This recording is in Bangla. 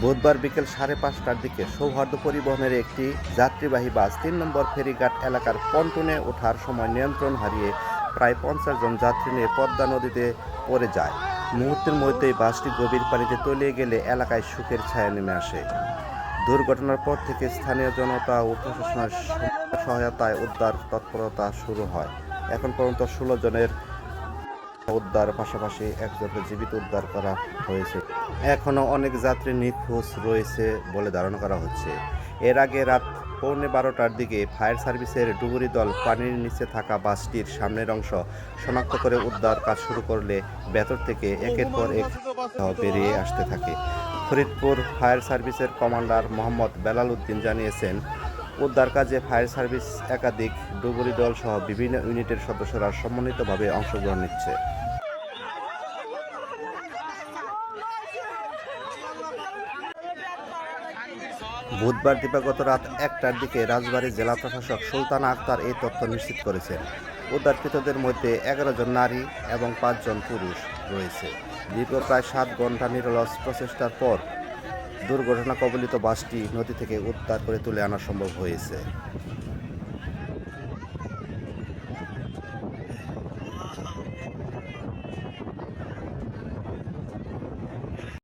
বুধবার বিকেল 5:30টার দিকে সৌহার্দ্য পরিবহনের একটি যাত্রীবাহী বাস ৩ নম্বর ফেরিঘাট এলাকার পন্টনে ওঠার সময় নিয়ন্ত্রণ হারিয়ে প্রায় ৫০ জন যাত্রী নিয়ে পদ্মা নদীতে পড়ে যায়। মুহূর্তের মধ্যেই বাসটি গভীর পানিতে তলিয়ে গেলে এলাকায় শোকের ছায়া নেমে আসে। দুর্ঘটনার পর থেকে স্থানীয় জনতা ও প্রশাসনের সহায়তায় উদ্ধার তৎপরতা শুরু হয়। এখন পর্যন্ত ১৬ জনের উদ্ধার পাশাপাশি একজনকে জীবিত উদ্ধার করা হয়েছে। এখনও অনেক যাত্রী নিখোঁজ রয়েছে বলে ধারণা করা হচ্ছে। এর আগে রাত 12:15টার দিকে ফায়ার সার্ভিসের ডুবুরি দল পানির নিচে থাকা বাসটির সামনের অংশ শনাক্ত করে উদ্ধার কাজ শুরু করলে ভেতর থেকে একের পর এক বেরিয়ে আসতে থাকে। ফরিদপুর ফায়ার সার্ভিসের কমান্ডার মোহাম্মদ বেলাল উদ্দিন জানিয়েছেন, উদ্ধার কাজে ফায়ার সার্ভিস একাধিক ডুবুরি দল সহ বিভিন্ন ইউনিটের সদস্যরা সমন্বিতভাবে অংশগ্রহণ নিচ্ছে। বুধবার দিবাগত রাত 1টার দিকে রাজবাড়ী জেলা প্রশাসক সুলতানা আক্তার এই তথ্য নিশ্চিত করেছেন। উদ্ধারকৃতদের মধ্যে 11 জন নারী এবং 5 জন পুরুষ রয়েছে। দীর্ঘ প্রায় 7 ঘন্টা নিরলস প্রচেষ্টার পর দুর্ঘটনা কবলিত বাসটি নদী থেকে উদ্ধার করে তুলে আনা সম্ভব হয়েছে।